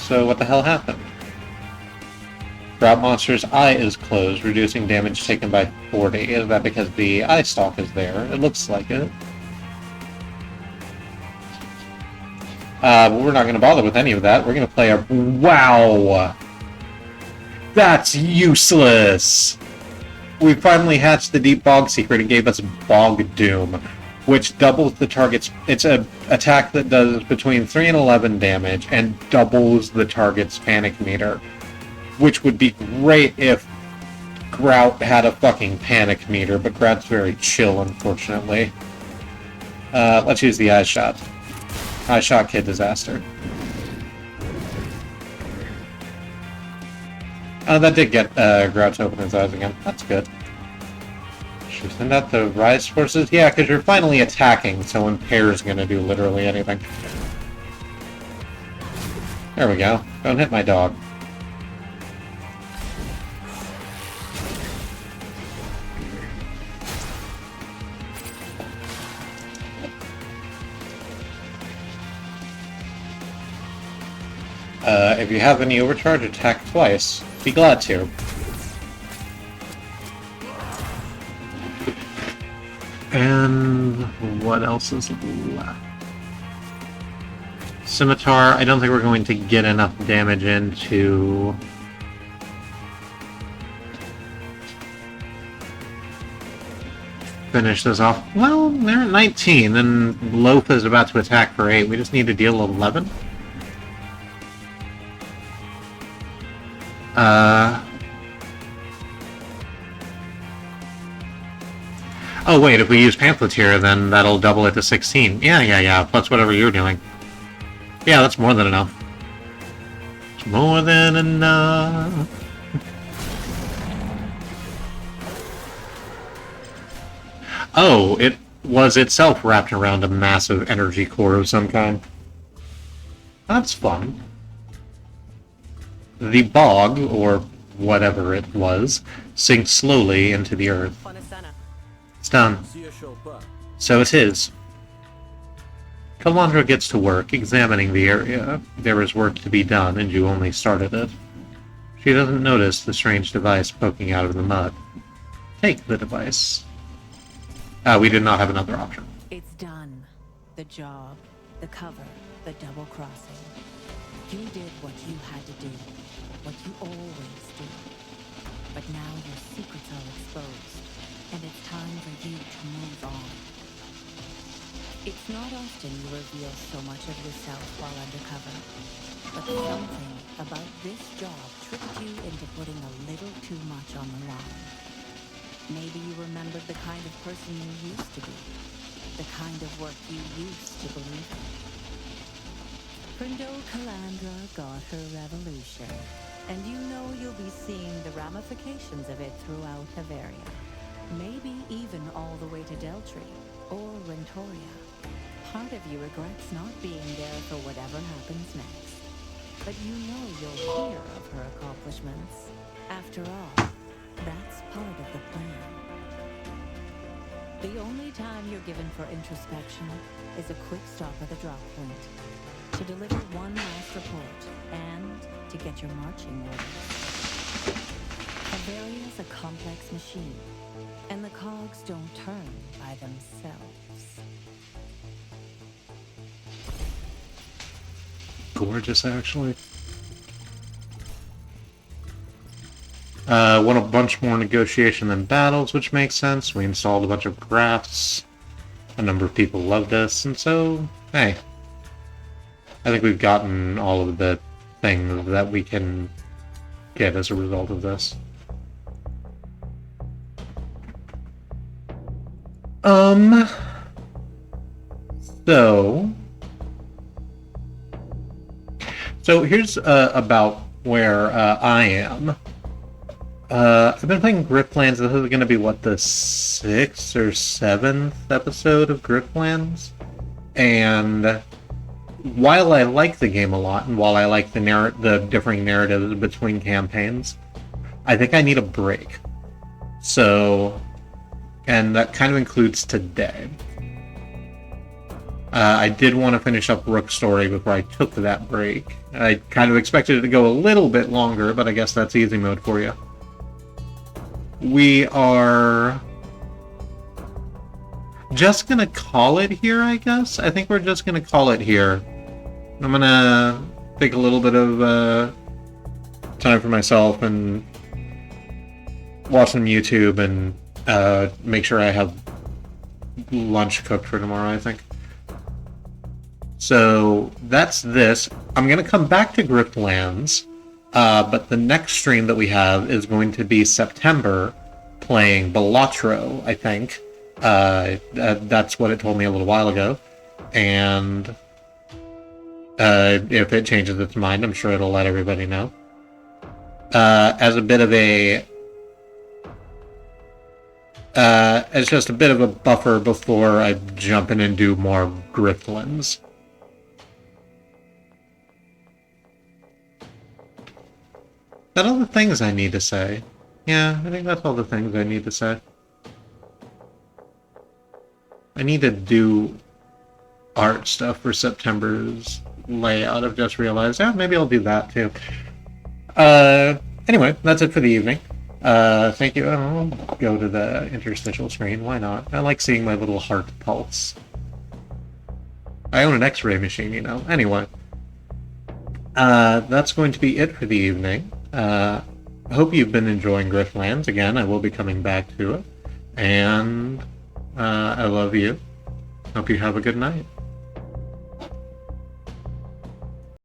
B: What the hell happened? Drought Monster's eye is closed, reducing damage taken by 40. Is that because the eye stalk is there? It looks like it. But we're not going to bother with any of that. We're going to play our... Wow! That's useless! We finally hatched the Deep Bog secret and gave us Bog Doom, which doubles the target's... It's an attack that does between 3 and 11 damage and doubles the target's panic meter. Which would be great if Grout had a fucking panic meter, but Grout's very chill, unfortunately. Let's use the Eye Shot. Eye Shot Kid Disaster. Oh, that did get Grout to open his eyes again. That's good. Should we send out the Rise forces? Yeah, because you're finally attacking, so Impair's gonna do literally anything. There we go. Don't hit my dog. If you have any overcharge, attack twice. Be glad to. And what else is left? Scimitar, I don't think we're going to get enough damage in to... finish this off. Well, they're at 19, and Loaf is about to attack for 8. We just need to deal 11. Oh wait, if we use Pamphleteer, then that'll double it to 16. Yeah, plus whatever you're doing. Yeah, that's more than enough. It's more than enough. Oh, it was itself wrapped around a massive energy core of some kind. That's fun. The bog, or whatever it was, sinks slowly into the earth. It's done. So it is. Calandra gets to work, examining the area. There is work to be done, and you only started it. She doesn't notice the strange device poking out of the mud. Take the device. We did not have another option.
D: It's done. The job, the cover, the double crossing. You did what you had to do. What you always do. But now your secrets are exposed, and it's time for you to move on. It's not often you reveal so much of yourself while undercover, but something about this job tricked you into putting a little too much on the line. Maybe you remembered the kind of person you used to be, the kind of work you used to believe in. Prindo Calandra got her revolution, and you know you'll be seeing the ramifications of it throughout Haveria. Maybe even all the way to Deltry or Rentoria. Part of you regrets not being there for whatever happens next. But you know you'll hear of her accomplishments. After all, that's part of the plan. The only time you're given for introspection is a quick stop at the drop point, to deliver one last report, and to get your marching orders. Havaria's a complex machine, and the cogs don't turn by themselves.
B: Gorgeous, actually. Won a bunch more negotiation than battles, which makes sense. We installed a bunch of graphs. A number of people loved us, and so, hey. I think we've gotten all of the things that we can get as a result of this. So here's about where I am. I've been playing Griftlands. This is going to be, what, the 6th or 7th episode of Griftlands? And while I like the game a lot, and while I like the differing narratives between campaigns, I think I need a break. So, and that kind of includes today. I did want to finish up Rook's story before I took that break. I kind of expected it to go a little bit longer, but I guess that's easy mode for you. We are just gonna call it here, I guess. I think we're just gonna call it here. I'm gonna take a little bit of time for myself and watch some YouTube and make sure I have lunch cooked for tomorrow, I think. So that's this. I'm going to come back to Griftlands, but the next stream that we have is going to be September, playing Balatro, I think. That's what it told me a little while ago. And if it changes its mind, I'm sure it'll let everybody know. As a bit of a... as just a bit of a buffer before I jump in and do more Griftlands. That all the things I need to say? Yeah, I think that's all the things I need to say. I need to do art stuff for September's layout. I've just realized, yeah, maybe I'll do that too. Anyway, that's it for the evening. Thank you. I'll go to the interstitial screen. Why not? I like seeing my little heart pulse. I own an X-ray machine, you know. Anyway. That's going to be it for the evening. I hope you've been enjoying Griftlands. Again, I will be coming back to it. And I love you. Hope you have a good night.